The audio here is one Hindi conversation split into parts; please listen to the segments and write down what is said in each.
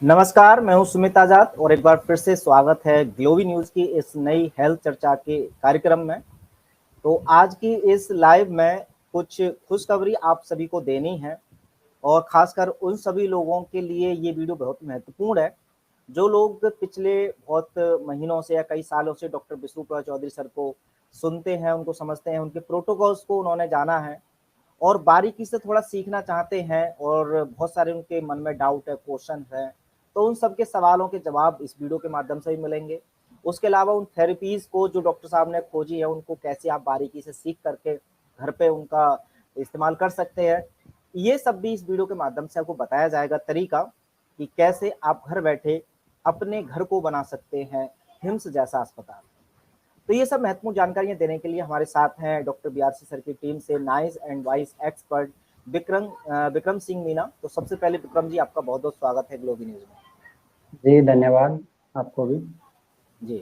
नमस्कार, मैं हूं सुमित आजाद और एक बार फिर से स्वागत है ग्लोबी न्यूज़ की इस नई हेल्थ चर्चा के कार्यक्रम में। तो आज की इस लाइव में कुछ खुशखबरी आप सभी को देनी है और ख़ासकर उन सभी लोगों के लिए ये वीडियो बहुत महत्वपूर्ण है, जो लोग पिछले बहुत महीनों से या कई सालों से डॉक्टर विष्णुप्रिया चौधरी सर को सुनते हैं, उनको समझते हैं, उनके प्रोटोकॉल्स को उन्होंने जाना है और बारीकी से थोड़ा सीखना चाहते हैं और बहुत सारे उनके मन में डाउट है, क्वेश्चन है, तो उन सबके सवालों के जवाब इस वीडियो के माध्यम से भी मिलेंगे। उसके अलावा उन थेरेपीज़ को जो डॉक्टर साहब ने खोजी है, उनको कैसे आप बारीकी से सीख करके घर पे उनका इस्तेमाल कर सकते हैं, ये सब भी इस वीडियो के माध्यम से आपको बताया जाएगा तरीका कि कैसे आप घर बैठे अपने घर को बना सकते हैं हिम्स जैसा अस्पताल। तो ये सब महत्वपूर्ण जानकारियां देने के लिए हमारे साथ हैं डॉक्टर बीआरसी सर की टीम से nice and vice expert Vikram Singh Meena. तो सबसे पहले विक्रम जी, आपका बहुत बहुत स्वागत है ग्लोबी न्यूज़ में। जी धन्यवाद आपको भी। जी,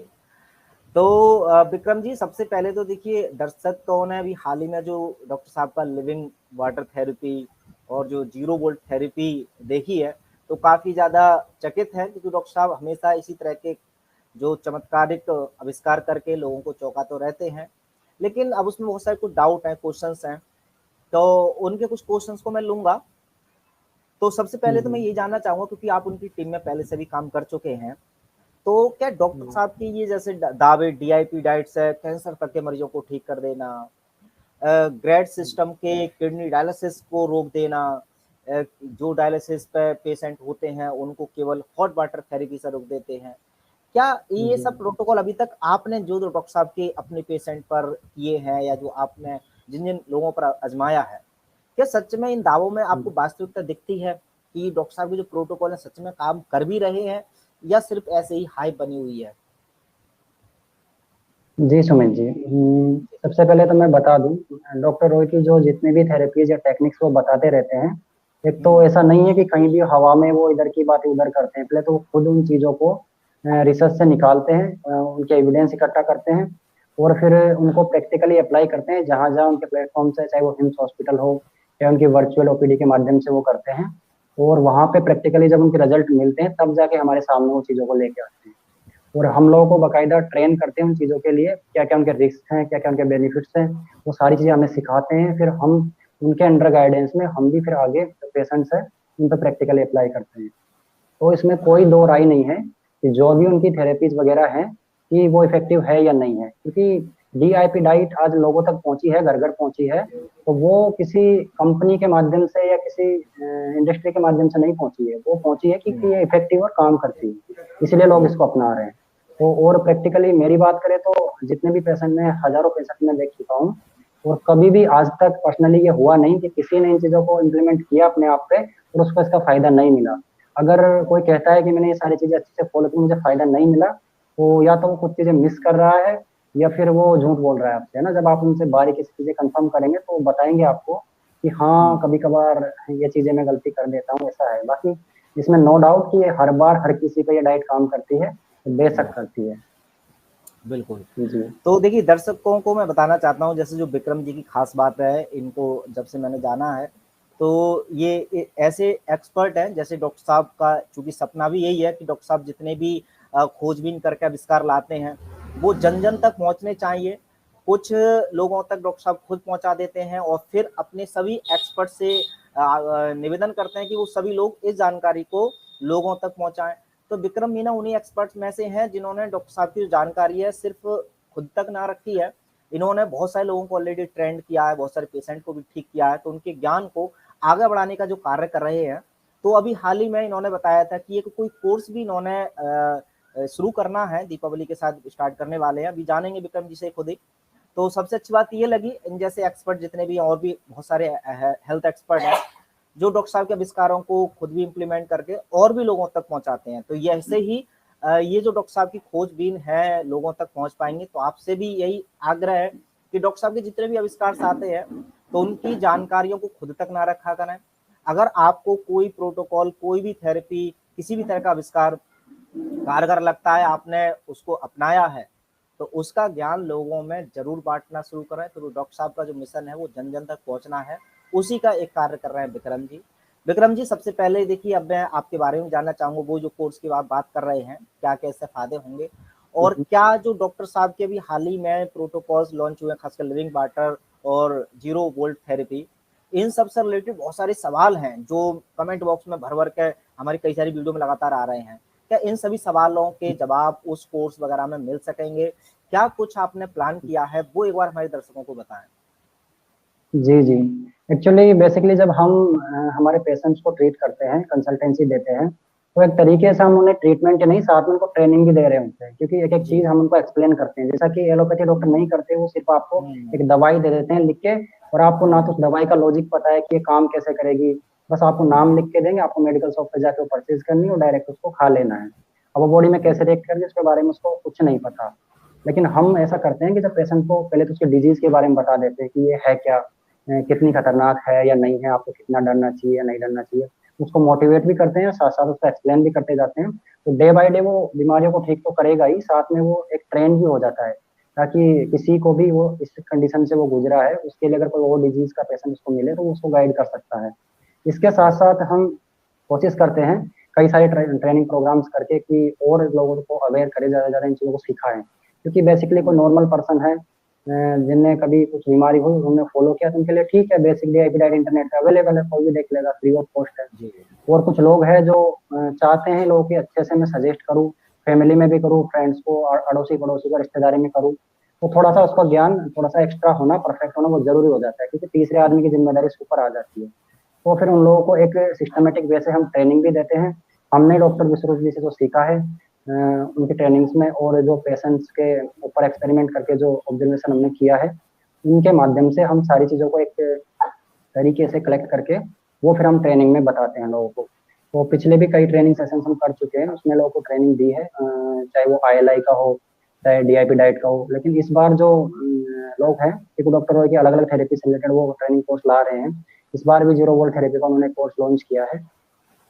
तो विक्रम जी, सबसे पहले तो देखिए, दर्शक कौन है, अभी हाल ही में जो डॉक्टर साहब का लिविंग वाटर थेरेपी और जो जीरो वोल्ट थेरेपी देखी है, तो काफ़ी ज़्यादा चकित है, क्योंकि डॉक्टर साहब हमेशा इसी तरह के जो चमत्कारिक आविष्कार करके लोगों को चौंका तो रहते हैं, लेकिन अब उसमें बहुत सारे कुछ डाउट हैं, क्वेश्चंस हैं, तो उनके कुछ क्वेश्चंस को मैं लूँगा। तो सबसे पहले तो मैं ये जानना चाहूँगा, क्योंकि आप उनकी टीम में पहले से भी काम कर चुके हैं, तो क्या डॉक्टर साहब की ये जैसे दावे डीआईपी डाइट्स है, कैंसर तक के मरीजों को ठीक कर देना, ग्रेड सिस्टम के किडनी डायलिसिस को रोक देना, जो डायलिसिस पे पेशेंट होते हैं उनको केवल हॉट वाटर थेरेपी से रोक देते हैं, क्या ये सब प्रोटोकॉल अभी तक आपने जो डॉक्टर साहब के अपने पेशेंट पर किए हैं या जो आपने जिन जिन लोगों पर आजमाया है, क्या सच में इन दावों में आपको वास्तविकता दिखती है कि डॉक्टर साहब के जो प्रोटोकॉल है सच में काम कर भी रहे हैं या सिर्फ ऐसे ही हाइप बनी हुई है? जी सुमित जी, सबसे पहले तो मैं बता दूं, डॉक्टर रॉय की जो जितने भी थेरेपीज या टेक्निक्स वो बताते रहते हैं, एक तो ऐसा नहीं है कि कहीं भी हवा में वो इधर की बात उधर करते हैं। पहले तो वो खुद उन चीज़ों को रिसर्च से निकालते हैं, उनके एविडेंस इकट्ठा करते हैं और फिर उनको प्रैक्टिकली अप्लाई करते हैं जहाँ जहाँ उनके प्लेटफॉर्म से, चाहे वो हिम्स हॉस्पिटल हो या उनकी वर्चुअल ओपीडी के माध्यम से वो करते हैं। और वहाँ पे प्रैक्टिकली जब उनके रिजल्ट मिलते हैं तब जाके हमारे सामने वो चीज़ों को लेके आते हैं और हम लोगों को बाकायदा ट्रेन करते हैं उन चीज़ों के लिए, क्या क्या उनके रिस्क हैं, क्या क्या उनके बेनिफिट्स हैं, वो सारी चीज़ें हमें सिखाते हैं। फिर हम उनके अंडर गाइडेंस में हम भी फिर आगे जो पेशेंट्स है उन पर प्रैक्टिकली अप्लाई करते हैं। तो इसमें कोई दो राय नहीं है कि जो भी उनकी थेरेपीज वगैरह हैं कि वो इफेक्टिव है या नहीं है, क्योंकि डीआईपी डाइट आज लोगों तक पहुंची है, घर घर पहुंची है, तो वो किसी कंपनी के माध्यम से या किसी इंडस्ट्री के माध्यम से नहीं पहुंची है, वो पहुंची है क्योंकि ये इफेक्टिव और काम करती है, इसलिए लोग इसको अपना रहे हैं। तो और प्रैक्टिकली मेरी बात करें तो जितने भी पेशेंट मैं हजारों पेशेंट में देख चुका हूँ और कभी भी आज तक पर्सनली ये हुआ नहीं कि किसी ने इन चीजों को इम्प्लीमेंट किया अपने आप पे और उसको इसका फायदा नहीं मिला। अगर कोई कहता है कि मैंने ये सारी चीजें अच्छे से फॉलो की मुझे फायदा नहीं मिला, तो या तो वो कुछ चीजें मिस कर रहा है या फिर वो झूठ बोल रहा है आपसे, है ना। जब आप उनसे बारीकी से चीजें कंफर्म करेंगे तो वो बताएंगे आपको कि हाँ कभी कभार ये चीजें मैं गलती कर देता हूँ, ऐसा है। बाकी इसमें नो डाउट कि ये हर बार हर किसी पे ये डाइट काम करती है, बेशक करती है। बिल्कुल। जी तो देखिए, दर्शकों को मैं बताना चाहता हूँ, जैसे जो विक्रम जी की खास बात है, इनको जब से मैंने जाना है, तो ये ऐसे एक्सपर्ट हैं, जैसे डॉक्टर साहब का चूँकि सपना भी यही है कि डॉक्टर साहब जितने भी खोजबीन करके आविष्कार लाते हैं, वो जन-जन तक पहुँचने चाहिए। कुछ लोगों तक डॉक्टर साहब खुद पहुँचा देते हैं और फिर अपने सभी एक्सपर्ट से निवेदन करते हैं कि वो सभी लोग इस जानकारी को लोगों तक पहुँचाएँ। तो विक्रम मीना उन्हीं एक्सपर्ट्स में से हैं जिन्होंने डॉक्टर साहब की जो जानकारी है सिर्फ खुद तक ना रखी है, इन्होंने बहुत सारे लोगों को ऑलरेडी ट्रेंड किया है, बहुत सारे पेशेंट को भी ठीक किया है, तो उनके ज्ञान को आगे बढ़ाने का जो कार्य कर रहे हैं। तो अभी हाल ही में इन्होंने बताया था कि एक कोई कोर्स भी इन्होंने शुरू करना है, दीपावली के साथ स्टार्ट करने वाले हैं, अभी जानेंगे विक्रम जी से खुद ही। तो सबसे अच्छी बात ये लगी, इन जैसे एक्सपर्ट जितने भी और भी बहुत सारे हेल्थ एक्सपर्ट हैं, जो डॉक्टर साहब के आविष्कारों को खुद भी इम्प्लीमेंट करके और भी लोगों तक पहुंचाते हैं। तो ये ऐसे ही ये जो डॉक्टर साहब की खोजबीन है लोगों तक पहुंच पाएंगे। तो आपसे भी यही आग्रह है कि डॉक्टर साहब के जितने भी आविष्कार आते हैं, तो उनकी जानकारियों को खुद तक ना रखा करें। अगर आपको कोई प्रोटोकॉल, कोई भी थेरेपी, किसी भी तरह का आविष्कार कारगर लगता है, आपने उसको अपनाया है, तो उसका ज्ञान लोगों में जरूर बांटना शुरू करें। तो डॉक्टर साहब का जो मिशन है वो जन जन तक पहुंचना है, उसी का एक कार्य कर रहे हैं विक्रम जी। विक्रम जी, सबसे पहले देखिए अब मैं आपके बारे में जानना चाहूँगा, वो जो कोर्स की आप बात कर रहे हैं, क्या-क्या इससे फ़ायदे होंगे? और क्या जो डॉक्टर साहब के अभी हाल ही में प्रोटोकॉल्स लॉन्च हुए हैं, खासकर लिविंग वाटर और ज़ीरो वोल्ट थेरेपी, इन सब से रिलेटेड बहुत सारे सवाल हैं, जो कमेंट बॉक्स में भर-भर के हमारी कई सारी वीडियो में लगातार आ रहे हैं। क्या इन सभी सवालों के जवाब उस कोर्स वगैरह में मिल सकेंगे? क्या कुछ आपने प्लान किया है, वो एक बार हमारे दर्शकों को बताएँ? जी, जी। एक्चुअली बेसिकली जब हम हमारे पेशेंट्स को ट्रीट करते हैं, कंसल्टेंसी देते हैं, तो एक तरीके से हम उन्हें ट्रीटमेंट ही नहीं, साथ में उनको ट्रेनिंग भी दे रहे होते हैं, क्योंकि एक-एक जी। चीज़ हम उनको एक्सप्लेन करते हैं। जैसा कि एलोपैथी डॉक्टर नहीं करते, वो सिर्फ़ आपको हुँ, एक दवाई दे देते हैं लिख के, और आपको ना हुँ, तो उस दवाई का लॉजिक पता है कि ये काम कैसे करेगी, बस आपको नाम लिख के देंगे, आपको मेडिकल शॉप पे जाके वो परचेज़ करनी है और डायरेक्ट उसको खा लेना है। अब वो बॉडी में जी। कैसे रिएक्ट करेगी, उसके बारे में उसको कुछ नहीं पता। लेकिन हम ऐसा करते हैं कि जब पेशेंट को पहले तो उसके डिज़ीज़ के बारे में बता देते हैं कि ये है क्या, कितनी खतरनाक है या नहीं है, आपको कितना डरना चाहिए या नहीं डरना चाहिए। उसको मोटिवेट भी करते हैं, साथ-साथ उसको एक्सप्लेन भी करते जाते हैं। तो डे बाय डे वो बीमारियों को ठीक तो करेगा ही, साथ में वो एक ट्रेंड भी हो जाता है, ताकि किसी को भी वो इस कंडीशन से वो गुज़रा है, उसके लिए अगर कोई और डिज़ीज़ का पेशेंट उसको मिले, तो वो उसको गाइड कर सकता है। इसके जी। साथ-साथ हम कोशिश करते हैं, कई सारे ट्रेनिंग प्रोग्राम्स करके कि और लोगों को अवेयर करें, ज़्यादा से ज़्यादा इन चीज़ों को सिखाएँ। क्योंकि बेसिकली कोई हुँ, नॉर्मल पर्सन है, जिन्हें कभी कुछ बीमारी हुई, उन्होंने फ़ॉलो किया, तो उनके लिए ठीक है, बेसिक डीआईपी डाइट इंटरनेट पे अवेलेबल है, कोई भी देख लेगा, फ्री ऑफ कॉस्ट है। जी। और कुछ लोग हैं जो चाहते हैं लोगों की अच्छे से मैं सजेस्ट करूँ, फैमिली में भी करूँ, फ्रेंड्स को, अड़ोसी-पड़ोसी को, रिश्तेदारी में करूँ, तो थोड़ा-सा उसका ज्ञान, थोड़ा-सा एक्स्ट्रा होना, परफेक्ट होना बहुत ज़रूरी हो जाता है, क्योंकि तीसरे आदमी की ज़िम्मेदारी उसके ऊपर आ जाती है। तो फिर उन लोगों को एक सिस्टमैटिक वे से हम ट्रेनिंग भी देते हैं। हमने डॉक्टर विश्वरूप जी से जो सीखा है उनकी ट्रेनिंग्स में, और जो पेशेंट्स के ऊपर एक्सपेरिमेंट करके जो ऑब्जर्वेशन हमने किया है, उनके माध्यम से हम सारी चीज़ों को एक तरीके से कलेक्ट करके वो फिर हम ट्रेनिंग में बताते हैं लोगों को। तो पिछले भी कई ट्रेनिंग सेशंस हम कर चुके हैं, उसमें लोगों को ट्रेनिंग दी है, चाहे वो आईएलआई का हो, चाहे डीआईपी डाइट का हो। लेकिन इस बार जो लोग हैं, क्योंकि डॉक्टर रॉय की अलग-अलग थेरेपी से रिलेटेड वो ट्रेनिंग कोर्स ला रहे हैं। इस बार भी ज़ीरो वोल्ट थेरेपी का उन्होंने कोर्स लॉन्च किया है।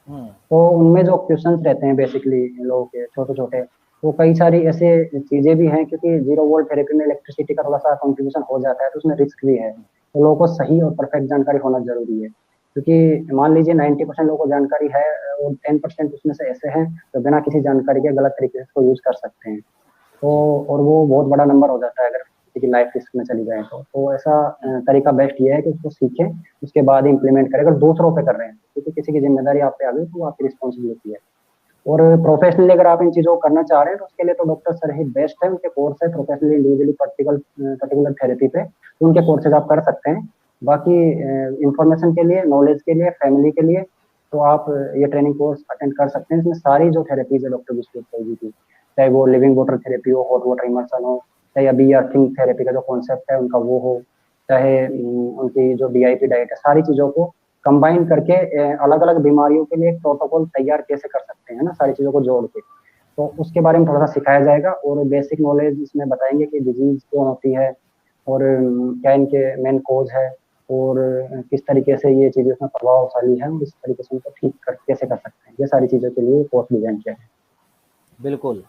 हुँ, तो उनमें जो क्वेश्चंस रहते हैं बेसिकली लोगों के छोटे-छोटे, तो कई सारी ऐसे चीज़ें भी हैं, क्योंकि ज़ीरो वोल्ट थेरेपी में इलेक्ट्रिसिटी का थोड़ा-सा कंट्रीब्यूशन हो जाता है, तो उसमें रिस्क भी है। तो लोगों को सही और परफेक्ट जानकारी होना ज़रूरी है। क्योंकि मान लीजिए 90% लोगों को जानकारी है, और 10% उसमें से ऐसे हैं, जो बिना किसी जानकारी के गलत तरीके से इसको यूज़ कर सकते हैं। तो जी। और वो बहुत बड़ा नंबर हो जाता है अगर किसी की लाइफ रिस्क में चली जाए तो। तो ऐसा हुँ, तरीका बेस्ट ये है कि उसको सीखें, उसके बाद ही इम्प्लीमेंट करें। अगर दूसरों पे कर रहे हैं, क्योंकि किसी की ज़िम्मेदारी आप पे आ गई, तो वो आपकी रिस्पॉन्सिबिलिटी है। और प्रोफेशनली अगर आप इन चीज़ों को करना चाह रहे हैं, तो उसके लिए तो डॉक्टर सर ही बेस्ट है, उनके कोर्स है प्रोफेशनली, इंडिविजुअली पर्टिकुलर थेरेपी पे, तो उनके कोर्सेज़ आप कर सकते हैं। बाकी इन्फॉर्मेशन के लिए, नॉलेज के लिए, फैमिली के लिए, तो आप ये ट्रेनिंग कोर्स अटेंड कर सकते हैं। इसमें सारी जो थेरेपीज़ है डॉक्टर विश्वजीत पॉल जी की, चाहे वो लिविंग वाटर थेरेपी हो, हॉट वाटर इमर्शन हो, चाहे अभी अर्थिंग थेरेपी का जो कॉन्सेप्ट है उनका वो हो, चाहे उनकी जो डीआईपी डाइट है, सारी चीज़ों को कंबाइन करके अलग-अलग बीमारियों के लिए एक प्रोटोकॉल तैयार कैसे कर सकते हैं ना, सारी चीज़ों को जोड़ के। तो उसके बारे में थोड़ा-सा सिखाया जाएगा, और बेसिक नॉलेज इसमें बताएँगे कि डिज़ीज़ क्यों होती है, और क्या इनके मेन कॉज़ है, और किस तरीके से ये चीज़ें उसमें प्रभावशाली हैं, और इस तरीके से उनको ठीक कर कैसे कर सकते हैं। ये सारी चीज़ों के लिए कोर्स डिज़ाइन किया है। बिल्कुल।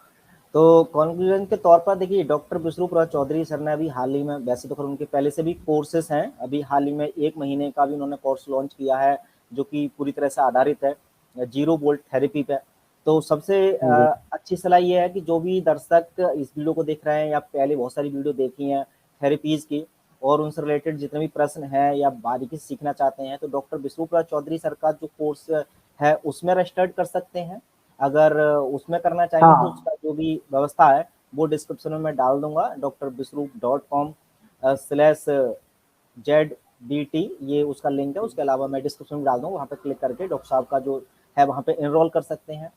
तो कंक्लूजन के तौर पर देखिए, डॉक्टर विष्णुप्रसाद चौधरी सर ने अभी हाल ही में, वैसे तो खैर उनके पहले से भी कोर्सेज़ हैं, अभी हाल ही में 1 महीने का भी उन्होंने कोर्स लॉन्च किया है, जो कि पूरी तरह से आधारित है ज़ीरो वोल्ट थेरेपी पे। तो सबसे जी। अच्छी सलाह ये है कि जो भी दर्शक इस वीडियो को देख रहे हैं या पहले बहुत सारी वीडियो देखी हैं थेरेपीज़ की, और उनसे रिलेटेड जितने भी प्रश्न हैं या बारीकी से सीखना चाहते हैं, तो डॉक्टर विष्णुप्रसाद चौधरी सर का जो कोर्स है, उसमें रजिस्टर्ड कर सकते हैं। अगर उसमें करना चाहेंगे तो हाँ। उसका जो भी व्यवस्था है वो डिस्क्रिप्शन में मैं डाल दूँगा, drvisrup.com स्लैश ZBT, ये उसका लिंक है। उसके अलावा मैं डिस्क्रिप्शन में डाल दूँगा, वहाँ पे क्लिक करके डॉक्टर साहब का जो है वहाँ पे एनरोल कर सकते हैं।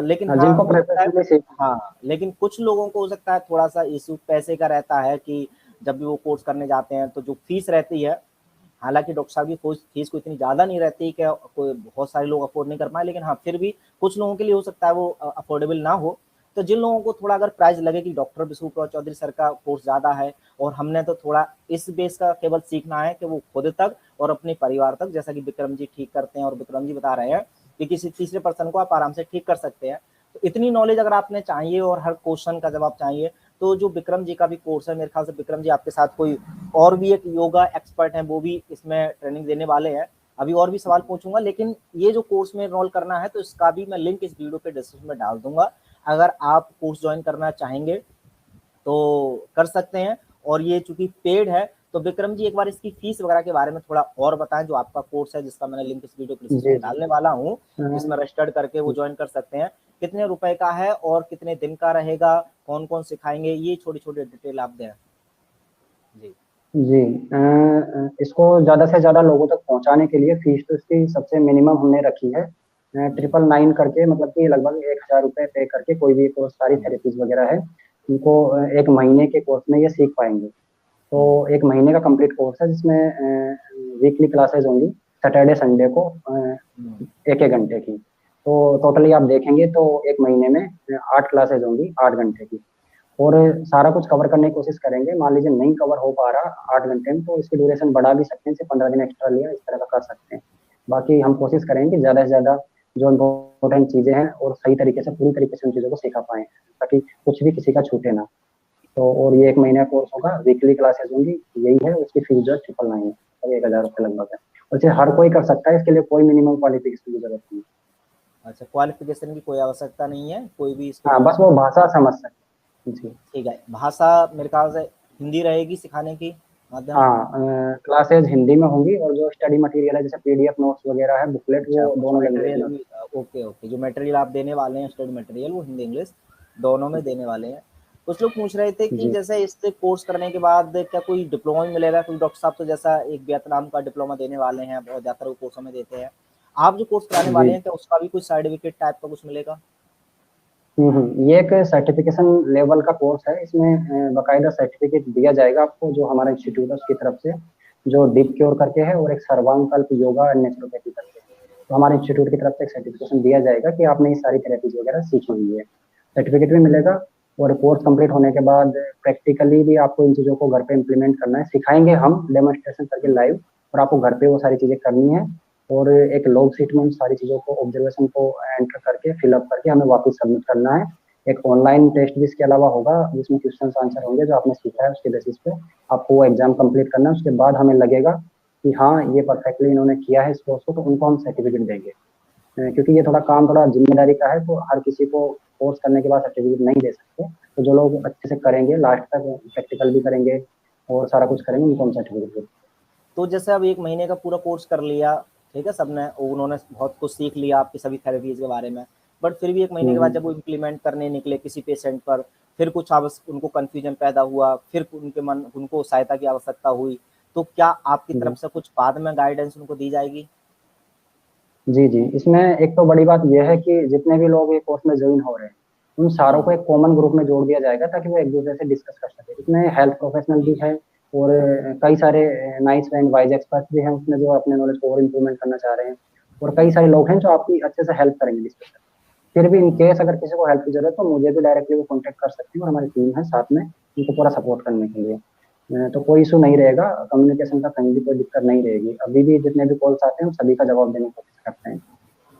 लेकिन हाँ, हाँ, जिनको हो सकता है, प्रोफेशनली सीखना है। हाँ, लेकिन कुछ लोगों को हो सकता है थोड़ा-सा इश्यू पैसे का रहता है कि जब भी वो कोर्स करने जाते हैं तो जो फीस रहती है, हालाँकि डॉक्टर साहब की फीस कोई इतनी ज़्यादा नहीं रहती कि कोई बहुत सारे लोग अफ़ोर्ड नहीं कर पाएँ, लेकिन हाँ, फिर भी कुछ लोगों के लिए हो सकता है वो अफ़ोर्डेबल ना हो। तो जिन लोगों को थोड़ा अगर प्राइस लगे कि डॉक्टर विष्णुप्रसाद चौधरी सर का कोर्स ज़्यादा है और हमने तो थोड़ा इस बेस का केवल सीखना है कि वो खुद तक और अपने परिवार तक, जैसा कि विक्रम जी ठीक करते हैं और विक्रम जी बता रहे हैं कि किसी तीसरे पर्सन को आप आराम से ठीक कर सकते हैं। तो इतनी नॉलेज अगर आपने चाहिए और हर क्वेश्चन का जवाब चाहिए, तो जो विक्रम जी का भी कोर्स है, मेरे ख्याल से विक्रम जी आपके साथ कोई और भी एक योगा एक्सपर्ट हैं, वो भी इसमें ट्रेनिंग देने वाले हैं। अभी और भी सवाल पूछूंगा, लेकिन ये जो कोर्स में एनरोल करना है तो इसका भी मैं लिंक इस वीडियो के डिस्क्रिप्शन में डाल दूंगा। अगर आप कोर्स ज्वाइन करना चाहेंगे तो कर सकते हैं। और ये चूंकि पेड है, तो विक्रम जी एक बार इसकी फीस वगैरह के बारे में थोड़ा और बताएं, जो आपका कोर्स है जिसका मैंने लिंक इस वीडियो के डिस्क्रिप्शन जी में जी। डालने वाला हूँ, अ, जिसमें रजिस्टर्ड करके वो ज्वाइन कर सकते हैं। कितने रुपए का है और कितने दिन का रहेगा, कौन कौन सिखाएंगे, ये छोटी छोटी डिटेल आप दें जी। जी इसको ज़्यादा से ज़्यादा लोगों तक पहुँचाने के लिए फीस तो इसकी सबसे मिनिमम हमने रखी है जी 999 करके, मतलब कि लगभग 1000 रुपये पे करके कोई भी कोर्स, सारी थेरेपीज वगैरह है उनको 1 महीने के कोर्स में ये सीख पाएंगे। तो 1 महीने का कंप्लीट कोर्स है जिसमें वीकली क्लासेज होंगी, सैटरडे संडे को 1-1 घंटे की। तो टोटली आप देखेंगे तो 1 महीने में 8 क्लासेज होंगी 8 घंटे की, और सारा कुछ कवर करने की कोशिश करेंगे। मान लीजिए नहीं कवर हो पा रहा 8 घंटे में, तो इसकी ड्यूरेशन बढ़ा भी सकते हैं, 15 दिन एक्स्ट्रा लिया, इस तरह का कर सकते हैं। बाकी हम कोशिश करेंगे ज़्यादा से ज़्यादा जो इम्पोर्टेंट चीज़ें हैं और सही तरीके से, पूरी तरीके से उन चीज़ों को सिखा पाएँ, ताकि कुछ भी किसी का छूटे ना। तो और ये 1 महीने का कोर्स होगा, वीकली क्लासेस होंगी, यही है। उसकी फीस जो है 999 है, और 1000 रुपये लगभग है। वैसे हर कोई कर सकता है, इसके लिए कोई मिनिमम क्वालिफिकेशन की जरूरत नहीं है। अच्छा, क्वालिफिकेशन की कोई आवश्यकता नहीं है, कोई भी इसको हाँ, ज्वाइन बस कर वो सकता भाषा समझ सकते। जी। है। ठीक है, भाषा मेरे ख्याल से हिंदी रहेगी सिखाने की माध्यम। हाँ, क्लासेज हिंदी में होंगी, और जो स्टडी मटेरियल है जैसे पीडीएफ नोट्स वगैरह है, बुकलेट, अच्छा, वो कुछ दोनों लैंग्वेज मटेरियल में। भी ओके ओके, जो मटेरियल आप देने वाले हैं स्टडी मटेरियल, वो हिंदी इंग्लिश दोनों में देने वाले हैं। कुछ लोग पूछ रहे थे कि जी जैसे इससे कोर्स करने के बाद क्या कोई डिप्लोमा मिलेगा, क्योंकि डॉक्टर साहब तो जैसा एक वियतनाम का डिप्लोमा देने वाले हैं, बहुत ज़्यादातर वो कोर्सों में देते हैं। आप जो कोर्स कराने वाले जी। हैं क्या उसका भी कुछ सर्टिफिकेट टाइप का कुछ मिलेगा? ये एक सर्टिफिकेशन लेवल का कोर्स है। इसमें बाकायदा सर्टिफिकेट दिया जाएगा आपको, जो हमारा इंस्टीट्यूट है उसकी तरफ से, जो डीप क्योर करके है, और एक सर्वांगकल्प योगा एंड नेचुरोपैथी करके। तो हमारे इंस्टीट्यूट की तरफ से एक सर्टिफिकेशन दिया जाएगा कि आपने ये सारी थेरेपीज वगैरह सीखी हुई है, सर्टिफिकेट भी मिलेगा। और कोर्स कंप्लीट होने के बाद प्रैक्टिकली भी आपको इन चीज़ों को घर पे इम्प्लीमेंट करना है, सिखाएंगे हम डेमोन्स्ट्रेशन करके लाइव, और आपको घर पे वो सारी चीज़ें करनी है। और एक लॉग शीट में उन सारी चीज़ों को, ऑब्जर्वेशन को एंटर करके, फिलअप करके हमें वापस सबमिट करना है। एक ऑनलाइन टेस्ट भी इसके अलावा होगा, जिसमें क्वेश्चन आंसर होंगे जो आपने सीखा है, उसके बेसिस पे आपको वो एग्जाम कंप्लीट करना है। उसके बाद हमें लगेगा कि हाँ, ये परफेक्टली इन्होंने किया है इस कोर्स को, तो उनको हम सर्टिफिकेट देंगे। क्योंकि ये थोड़ा काम थोड़ा जिम्मेदारी का है, तो हर किसी को कोर्स करने के बाद सर्टिफिकेट नहीं दे सकते। तो जो लोग अच्छे से करेंगे, लास्ट तक प्रैक्टिकल भी करेंगे और सारा कुछ करेंगे, उनको हम सर्टिफिकेट देंगे। तो जैसे अब 1 महीने का पूरा कोर्स कर लिया, ठीक है, सबने, उन्होंने बहुत कुछ सीख लिया आपकी सभी थेरेपीज़ के बारे में, बट फिर भी 1 महीने के बाद हम्म, जब वो इम्प्लीमेंट करने निकले किसी पेशेंट पर, फिर कुछ उनको कन्फ्यूजन पैदा हुआ, फिर उनको सहायता की आवश्यकता हुई, तो क्या आपकी तरफ जी से कुछ बाद में गाइडेंस उनको दी जाएगी? जी जी। इसमें एक तो बड़ी बात यह है कि जितने भी लोग ये कोर्स में ज्वाइन हो रहे हैं, उन सारों को हुँ, एक कॉमन ग्रुप में जोड़ दिया जाएगा, ताकि वो एक दूसरे से डिस्कस कर सके। इसमें हेल्थ प्रोफेशनल भी है, और कई सारे नाइस एंड वाइज एक्सपर्ट भी हैं उसमें, जो अपने नॉलेज को और इम्प्रूवमेंट करना चाह रहे हैं। और कई सारे लोग हैं जो आपकी अच्छे से हेल्प करेंगे डिस्कशन। फिर भी इन केस अगर किसी को हेल्प की जरूरत है, तो मुझे भी डायरेक्टली वो कॉन्टेक्ट कर सकते हैं, और हमारी टीम है साथ में उनको पूरा सपोर्ट करने के लिए। तो कोई इशू नहीं रहेगा, कम्युनिकेशन का कहीं भी कोई दिक्कत नहीं रहेगी। अभी भी जितने भी कॉल्स आते हैं, हम सभी का जवाब देने की कोशिश करते हैं।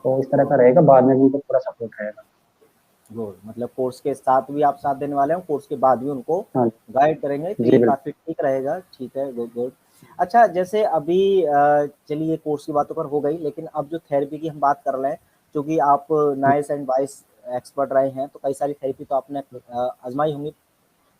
तो इस तरह का रहेगा, बाद में भी उनको पूरा सपोर्ट रहेगा। गुड, मतलब कोर्स के साथ भी आप साथ देने वाले हैं, कोर्स के बाद भी उनको हाँ गाइड करेंगे, तो जी ये बिल्कुल। काफ़ी ठीक रहेगा, ठीक है, गुड, गुड। अच्छा, जैसे अभी चलिए कोर्स की बातों पर हो गई, लेकिन अब जो थेरेपी की हम बात कर रहे हैं, क्योंकि आप नाइस एंड वाइस एक्सपर्ट रहे हैं, तो कई सारी थेरेपी तो आपने आज़माई होंगी,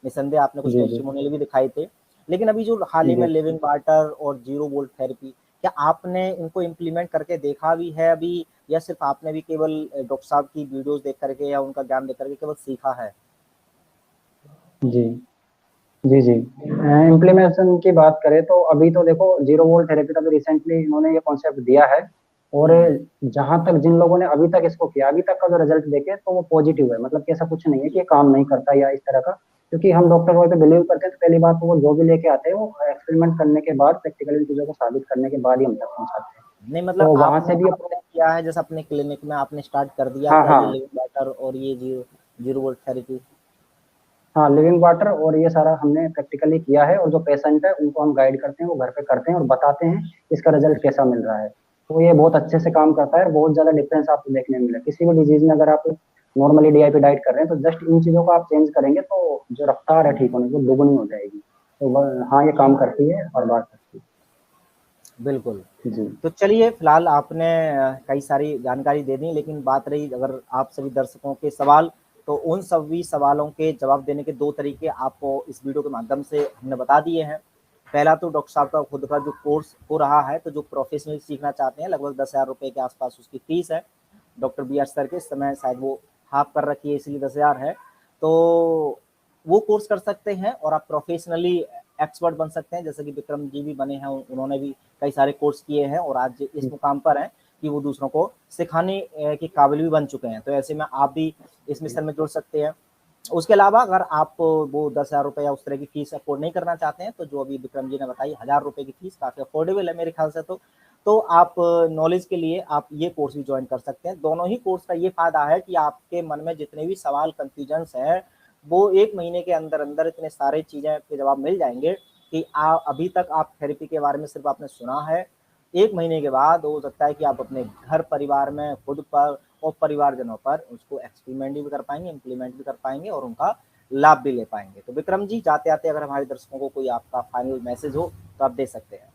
निसंदेह आपने कुछ जी जी टेस्टिमोनियल भी दिखाए थे। लेकिन अभी जो हाल ही में जी। लिविंग वाटर और ज़ीरो वोल्ट थेरेपी, क्या आपने इनको इम्प्लीमेंट करके देखा भी है अभी, या सिर्फ़ आपने भी केवल डॉक्टर साहब की वीडियोज़ देख कर के या उनका ज्ञान देख कर के केवल सीखा है? जी जी जी। इम्प्लीमेंटेशन की बात करें तो अभी तो देखो, जीरो वोल्ट थेरेपी का भी रिसेंटली इन्होंने ये कॉन्सेप्ट दिया है। और हुँ, जहां तक जिन लोगों ने अभी तक इसको किया, अभी तक का जो रिजल्ट देखे, तो वो पॉजिटिव है। मतलब कि ऐसा कुछ नहीं है कि ये काम नहीं करता या इस तरह का। क्योंकि हम डॉक्टर वॉय पे बिलीव करते हैं, तो पहली बात तो वो जो भी लेके आते हैं, वो एक्सपेरिमेंट करने के बाद, प्रैक्टिकली इन चीजों को साबित करने के बाद ही हम तक पहुंचाते हैं। नहीं मतलब तो वहां आपने से भी आपने किया है, जैसे अपने क्लिनिक में आपने स्टार्ट कर दिया हाँ क्या ये हाँ लिविंग वाटर और ये ज़ीरो ज़ीरो वोल्ट थेरेपी? हाँ, लिविंग वाटर और ये सारा हमने प्रैक्टिकली किया है। और जो पेशेंट है उनको हम गाइड करते हैं, वो घर पे करते हैं और बताते हैं इसका रिजल्ट कैसा मिल रहा है। तो ये बहुत अच्छे से काम करता है, और बहुत ज्यादा डिफरेंस आपको देखने में मिला। किसी भी डिजीज में अगर आप नॉर्मली डीआईपी डाइट कर रहे हैं, तो जस्ट इन चीजों को आप चेंज करेंगे, तो जो रफ्तार है ठीक होने की, वो दोगुनी हो जाएगी। तो हाँ, ये काम करती है और बात करती है। बिल्कुल। जी। तो चलिए फिलहाल आपने कई सारी जानकारी दे दी, लेकिन बात रही अगर आप सभी दर्शकों के सवाल, तो उन सभी सवालों के जवाब देने के 2 तरीके आपको इस वीडियो के माध्यम से हमने बता दिए हैं। पहला तो डॉक्टर साहब का खुद का जो कोर्स हो रहा है, तो जो प्रोफ़ेशनली सीखना चाहते हैं, लगभग 10,000 रुपए के आस-पास उसकी फ़ीस है। डॉक्टर बी आर सर के इस समय शायद वो हाफ़ कर रखी है, इसलिए 10,000 है। तो वो कोर्स कर सकते हैं और आप प्रोफ़ेशनली एक्सपर्ट बन सकते हैं, जैसे कि विक्रम जी भी बने हैं, उन्होंने भी कई सारे कोर्स किए हैं और आज इस मुकाम पर हैं कि वो दूसरों को सिखाने के काबिल भी बन चुके हैं। तो ऐसे में आप भी इस मिशन में जुड़ सकते हैं। उसके अलावा अगर आप वो 10,000 रुपए या उस तरह की फीस अफोर्ड नहीं करना चाहते हैं, तो जो अभी विक्रम जी ने बताई 1,000 रुपए की फीस काफ़ी अफोर्डेबल है मेरे ख्याल से तो आप नॉलेज के लिए आप ये कोर्स भी जॉइन कर सकते हैं। दोनों ही कोर्स का ये फ़ायदा है कि आपके मन में जितने भी सवाल, कन्फ्यूजन्स हैं, वो 1 महीने के अंदर-अंदर इतने सारे चीज़ें के जवाब मिल जाएँगे कि अभी तक आप थेरेपी के बारे में सिर्फ़ आपने सुना है। 1 महीने के बाद हो सकता है कि आप अपने घर परिवार में खुद पर और परिवारजनों पर उसको एक्सपेरिमेंट भी कर पाएँगे, इम्प्लीमेंट भी कर पाएँगे और उनका लाभ भी ले पाएँगे। तो विक्रम जी, जाते-आते अगर हमारे दर्शकों को कोई आपका फाइनल मैसेज हो, तो आप दे सकते हैं।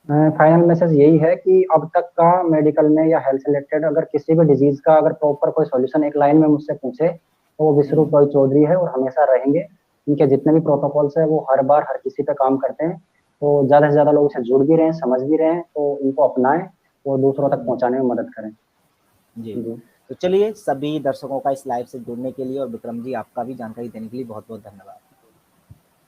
फाइनल मैसेज यही है कि अब तक का मेडिकल में या हेल्थ से रिलेटेड अगर किसी भी डिजीज़ का अगर प्रॉपर कोई सॉल्यूशन एक लाइन में मुझसे पूछे, तो वो विश्वरूप हुँ, रॉय चौधरी है और हमेशा रहेंगे। इनके जितने भी प्रोटोकॉल्स हैं, वो हर बार हर किसी पे काम करते हैं। तो ज़्यादा से ज़्यादा लोग इससे जुड़ भी रहे हैं, समझ भी रहे हैं, तो इनको अपनाएँ और दूसरों तक हुँ। पहुँचाने में मदद करें। जी। जी। तो चलिए सभी दर्शकों का इस लाइव से जुड़ने के लिए और विक्रम जी आपका भी जानकारी देने के लिए बहुत-बहुत धन्यवाद।